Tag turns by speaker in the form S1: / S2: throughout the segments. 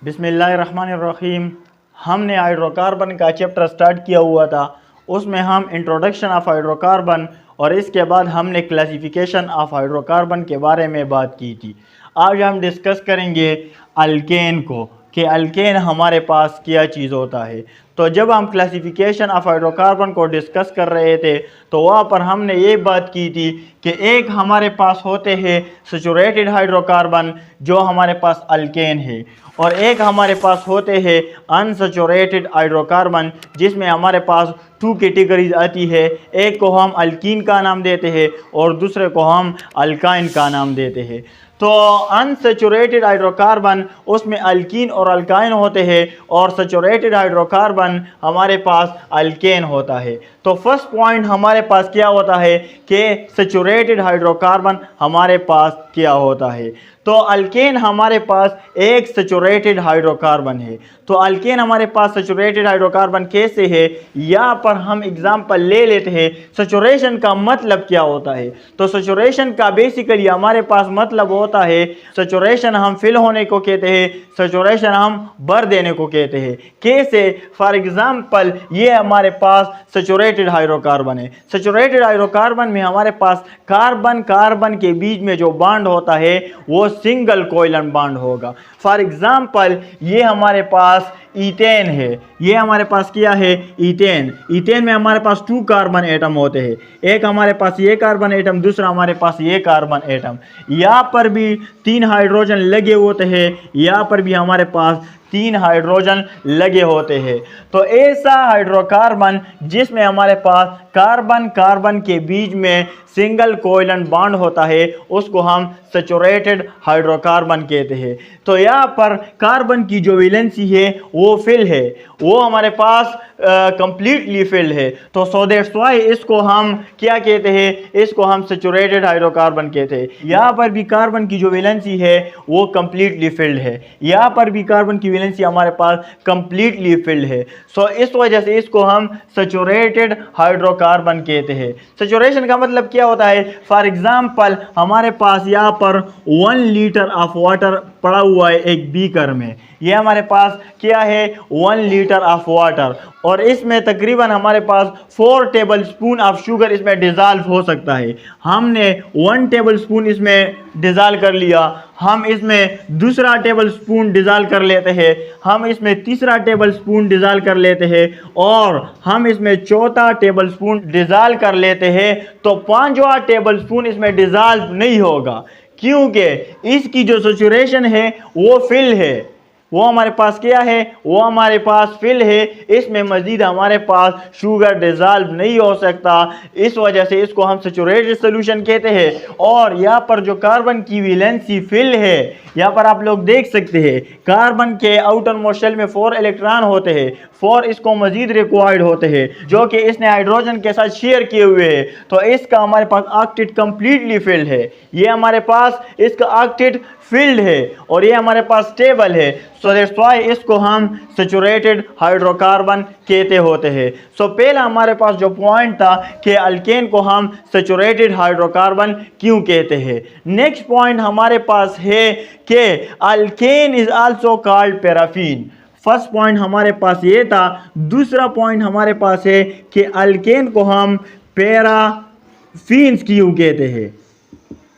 S1: बिस्मिल्लाहिर्रहमानिर्रहीम। हमने हाइड्रोकार्बन का चैप्टर स्टार्ट किया हुआ था। उसमें हम इंट्रोडक्शन ऑफ हाइड्रोकार्बन और इसके बाद हमने क्लासिफिकेशन ऑफ हाइड्रोकार्बन के बारे में बात की थी। आज हम डिस्कस करेंगे अल्केन को कि अल्केन हमारे पास क्या चीज़ होता है। तो जब हम क्लासिफिकेशन ऑफ हाइड्रोकार्बन को डिस्कस कर रहे थे तो वहाँ पर हमने ये बात की थी कि एक हमारे पास होते हैं सैचुरेटेड हाइड्रोकार्बन जो हमारे पास अल्केन है, और एक हमारे पास होते हैं अनसैचुरेटेड हाइड्रोकार्बन जिसमें हमारे पास टू कैटेगरीज आती है। एक को हम अल्कीन का नाम देते हैं और दूसरे को हम अल्काइन का नाम देते हैं। तो अनसैचुरेटेड हाइड्रोकार्बन उसमें अल्कीन और अल्काइन होते हैं और सैचुरेटेड हाइड्रोकार्बन हमारे पास अल्केन होता है। तो फर्स्ट पॉइंट हमारे पास क्या होता है कि सैचुरेटेड हाइड्रोकार्बन हमारे पास क्या होता है। तो अल्केन हमारे पास एक सैचुरेटेड हाइड्रोकार्बन है। तो अल्केन हमारे पास सैचुरेटेड हाइड्रोकार्बन कैसे है, यहाँ पर हम एग्जांपल ले लेते हैं। सैचुरेशन का मतलब क्या होता है? तो सैचुरेशन का बेसिकली हमारे पास मतलब होता है, सैचुरेशन हम फिल होने को कहते हैं, सैचुरेशन हम भर देने को कहते हैं। कैसे? फॉर एग्जांपल ये हमारे पास सैचुरेटेड हाइड्रोकार्बन है। सैचुरेटेड हाइड्रोकार्बन में हमारे पास कार्बन कार्बन के बीच में जो बॉन्ड होता है वो सिंगल कोवैलेंट बॉन्ड होगा। फॉर एग्जांपल ये हमारे पास ईथेन है। ये हमारे पास क्या है? ईथेन। ईथेन में हमारे पास 2 कार्बन एटम होते हैं। एक हमारे पास ये कार्बन एटम, दूसरा हमारे पास ये कार्बन एटम। यहाँ पर भी 3 हाइड्रोजन लगे होते हैं, यहाँ पर भी हमारे पास 3 हाइड्रोजन लगे होते हैं। तो ऐसा हाइड्रोकार्बन जिसमें हमारे पास कार्बन कार्बन के बीच में सिंगल कोवैलेंट बॉन्ड होता है उसको हम सैचुरेटेड हाइड्रोकार्बन कहते हैं। तो यहाँ पर कार्बन की जो वैलेंसी है वो फिल है, वो हमारे पास कंप्लीटली फिल है। तो सो दैट्स व्हाई इसको हम क्या कहते हैं? इसको हम सैचुरेटेड हाइड्रोकार्बन कहते हैं। यहाँ पर भी कार्बन की जो वैलेंसी है वो कंप्लीटली फिल्ड है, यहाँ पर भी कार्बन की वैलेंसी हमारे पास कंप्लीटली फिल्ड है। सो इस वजह से इसको हम सैचुरेटेड हाइड्रोकार्बन कहते हैं। सैचुरेशन का मतलब क्या होता है? फॉर एग्जांपल हमारे पास यहाँ पर 1 लीटर ऑफ वाटर पड़ा हुआ है एक बीकर में। ये हमारे पास क्या है? 1 लीटर ऑफ वाटर, और इसमें तकरीबन हमारे पास 4 टेबल स्पून ऑफ शुगर इसमें डिज़ोल्व हो सकता है। हमने 1 टेबल स्पून इसमें डिज़ोल्व कर लिया, हम इसमें दूसरा टेबल स्पून डिज़ोल्व कर लेते हैं, हम इसमें तीसरा टेबल स्पून डिज़ोल्व कर लेते हैं, और हम इसमें चौथा टेबल स्पून डिज़ोल्व कर लेते हैं। तो 5वां टेबल स्पून इसमें डिज़ोल्व नहीं होगा, क्योंकि इसकी जो सैचुरेशन है वो फिल है, वो हमारे पास क्या है? वो हमारे पास फिल है। इसमें मजीद हमारे पास शुगर डिज़ोल्व नहीं हो सकता, इस वजह से इसको हम सैचुरेटेड सॉल्यूशन कहते हैं। और यहाँ पर जो कार्बन की वैलेंसी फिल है, यहाँ पर आप लोग देख सकते हैं कार्बन के आउटर मोस्ट शेल में 4 इलेक्ट्रॉन होते हैं, 4 इसको मजीद रिक्वायर्ड होते हैं जो कि इसने हाइड्रोजन के साथ शेयर किए हुए हैं। तो इसका हमारे पास ऑक्टेट कंप्लीटली फिल्ड है, ये हमारे पास इसका ऑक्टेट फिल्ड है और ये हमारे पास स्टेबल है। सो दैट्स व्हाई इसको हम सैचुरेटेड हाइड्रोकार्बन कहते होते हैं। सो पहला हमारे पास जो पॉइंट था कि अल्केन को हम सैचुरेटेड हाइड्रोकार्बन क्यों कहते हैं। नेक्स्ट पॉइंट हमारे पास है कि alkane is also called paraffin. First point हमारे पास ये था। दूसरा पॉइंट हमारे पास है कि अल्केन को हम पैराफिन्स क्यों कहते हैं।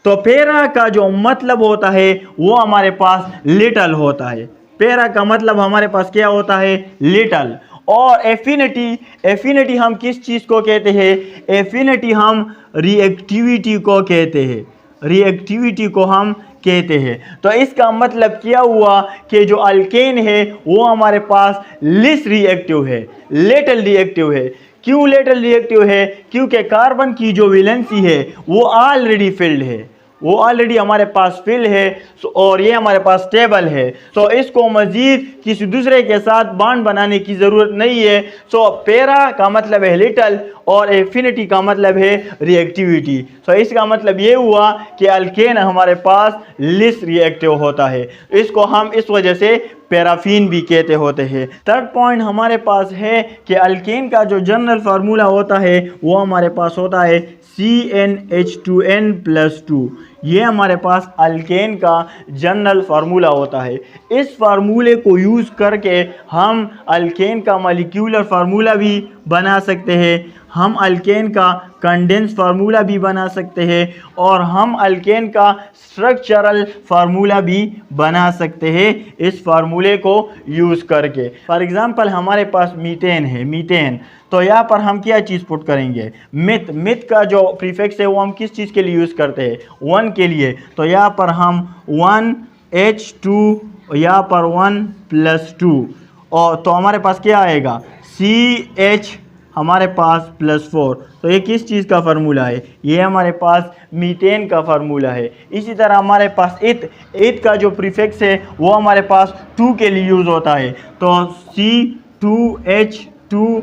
S1: तो पैरा का जो मतलब होता है वो हमारे पास लिटल होता है। पैरा का मतलब हमारे पास क्या होता है? लिटल। और एफिनिटी हम किस चीज़ को कहते हैं? एफिनिटी हम रिएक्टिविटी को कहते हैं, रिएक्टिविटी को हम कहते हैं। तो इसका मतलब क्या हुआ कि जो अल्केन है वो हमारे पास लिस रिएक्टिव है, लिटल रिएक्टिव है। क्यों लिटल रिएक्टिव है? क्योंकि कार्बन की जो वैलेंसी है वो ऑलरेडी फिल्ड है, वो ऑलरेडी हमारे पास फिल है और ये हमारे पास स्टेबल है। तो इसको मजीद किसी दूसरे के साथ बॉन्ड बनाने की ज़रूरत नहीं है। सो पैरा का मतलब है लिटल और एफिनिटी का मतलब है रिएक्टिविटी। सो इसका मतलब ये हुआ कि अल्केन हमारे पास लिस रिएक्टिव होता है, इसको हम इस वजह से पैराफिन भी कहते होते हैं। थर्ड पॉइंट हमारे पास है कि अल्केन का जो जनरल फार्मूला होता है वो हमारे पास होता है CnH2n+2। ये हमारे पास अल्केन का जनरल फार्मूला होता है। इस फार्मूले को यूज़ करके हम अल्केन का मॉलिक्यूलर फार्मूला भी बना सकते हैं, हम अल्केन का कंडेंस फार्मूला भी बना सकते हैं और हम अल्केन का स्ट्रक्चरल फार्मूला भी बना सकते हैं इस फार्मूले को यूज़ करके। फॉर एग्ज़ाम्पल हमारे पास मीथेन है, मीथेन, तो यहाँ पर हम क्या चीज़ पुट करेंगे, मिथ। मिथ का जो प्रीफिक्स है वो हम किस चीज़ के लिए यूज़ करते हैं, 1 के लिए। तो यहाँ पर हम 1H2, यहाँ पर 1+2, और तो हमारे पास क्या आएगा, CH हमारे पास +4। तो ये किस चीज़ का फार्मूला है, ये हमारे पास मीथेन का फार्मूला है। इसी तरह हमारे पास एथ का जो प्रीफिक्स है वो हमारे पास 2 के लिए यूज़ होता है। तो C2H2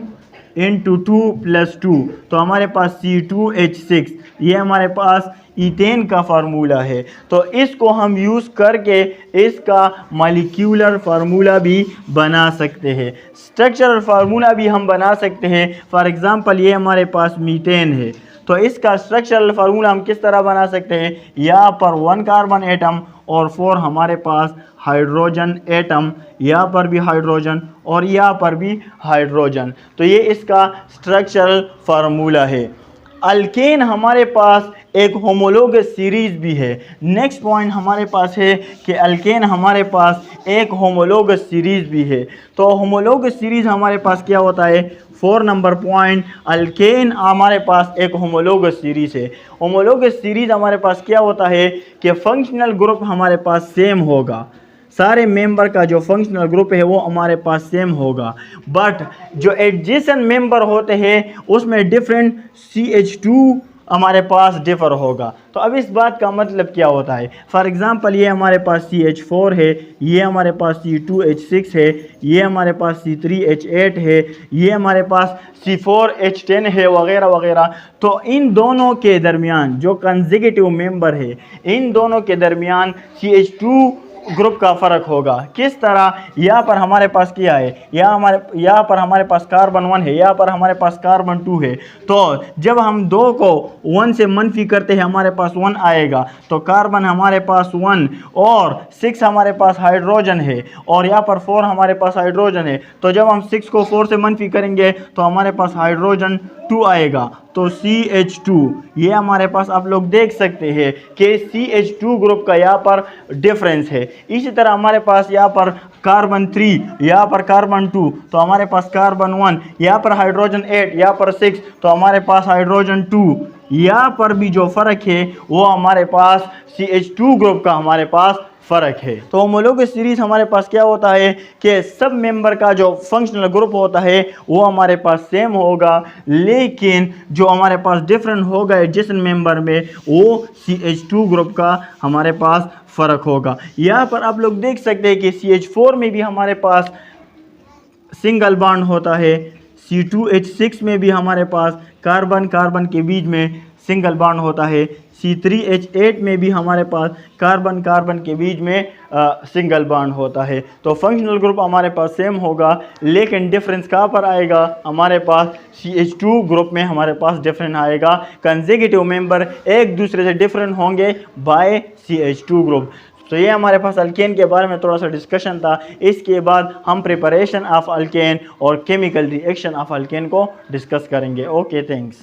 S1: × 2+2, तो हमारे पास C2H6, ये हमारे पास ईथेन का फार्मूला है। तो इसको हम यूज़ करके इसका मॉलिक्यूलर फार्मूला भी बना सकते हैं, स्ट्रक्चरल फार्मूला भी हम बना सकते हैं। फॉर एग्ज़ाम्पल ये हमारे पास मीथेन है, तो इसका स्ट्रक्चरल फार्मूला हम किस तरह बना सकते हैं, यहाँ पर 1 कार्बन एटम और 4 हमारे पास हाइड्रोजन एटम, यहाँ पर भी हाइड्रोजन और यहाँ पर भी हाइड्रोजन। तो ये इसका स्ट्रक्चरल फार्मूला है। अल्केन हमारे पास एक होमोलोगस सीरीज़ भी है। नेक्स्ट पॉइंट हमारे पास है कि अल्केन हमारे पास एक होमोलोगस सीरीज़ भी है। तो होमोलोगस सीरीज़ हमारे पास क्या होता है, 4 नंबर पॉइंट, अल्केन हमारे पास एक होमोलोगस सीरीज़ है। होमोलोगस सीरीज़ हमारे पास क्या होता है कि फंक्शनल ग्रुप हमारे पास सेम होगा, सारे मेंबर का जो फंक्शनल ग्रुप है वो हमारे पास सेम होगा, बट जो एडजेसेंट मेंबर होते हैं उसमें डिफरेंट CH2 हमारे पास डिफ़र होगा। तो अब इस बात का मतलब क्या होता है, फॉर एग्ज़ाम्पल ये हमारे पास CH4 है, ये हमारे पास C2H6 है, ये हमारे पास C3H8 है, ये हमारे पास C4H10 है, वगैरह वगैरह। तो इन दोनों के दरमियान जो कंसेक्यूटिव मेंबर है, इन दोनों के दरमियान CH2 ग्रुप का फ़र्क होगा। किस तरह, यहाँ पर हमारे पास क्या है, यहाँ पर हमारे पास कार्बन 1 है, यहाँ पर हमारे पास कार्बन 2 है। तो जब हम 2 को 1 से मनफी करते हैं हमारे पास 1 आएगा। तो कार्बन हमारे पास 1 और 6 हमारे पास हाइड्रोजन है और यहाँ पर 4 हमारे पास हाइड्रोजन है। तो जब हम 6 को 4 से मनफी करेंगे तो हमारे पास हाइड्रोजन 2 आएगा। तो CH2, ये हमारे पास आप लोग देख सकते हैं कि CH2 ग्रुप का यहाँ पर डिफरेंस है। इसी तरह हमारे पास यहाँ पर कार्बन 3, यहाँ पर कार्बन 2, तो हमारे पास कार्बन 1, यहाँ पर हाइड्रोजन 8, यहाँ पर 6, तो हमारे पास हाइड्रोजन 2। यहाँ पर भी जो फ़र्क है वो हमारे पास CH2 ग्रुप का हमारे पास फ़र्क है। तो होमोलोगस सीरीज़ हमारे पास क्या होता है कि सब मेंबर का जो फंक्शनल ग्रुप होता है वो हमारे पास सेम होगा, लेकिन जो हमारे पास डिफरेंट होगा एडजेसेंट मेंबर में वो CH2 ग्रुप का हमारे पास फ़र्क होगा। यहाँ पर आप लोग देख सकते हैं कि CH4 में भी हमारे पास सिंगल बॉन्ड होता है, C2H6 में भी हमारे पास कार्बन कार्बन के बीच में सिंगल बॉन्ड होता है, C3H8 में भी हमारे पास कार्बन कार्बन के बीच में सिंगल बॉन्ड होता है। तो फंक्शनल ग्रुप हमारे पास सेम होगा, लेकिन डिफरेंस कहाँ पर आएगा, हमारे पास CH2 ग्रुप में हमारे पास डिफरेंस आएगा। कंसेक्यूटिव मेंबर एक दूसरे से डिफरेंट होंगे बाय CH2 ग्रुप। तो ये हमारे पास अल्केन के बारे में थोड़ा सा डिस्कशन था। इसके बाद हम प्रिपरेशन ऑफ अल्केन और केमिकल रिएक्शन ऑफ अल्केन को डिस्कस करेंगे। Okay, thanks.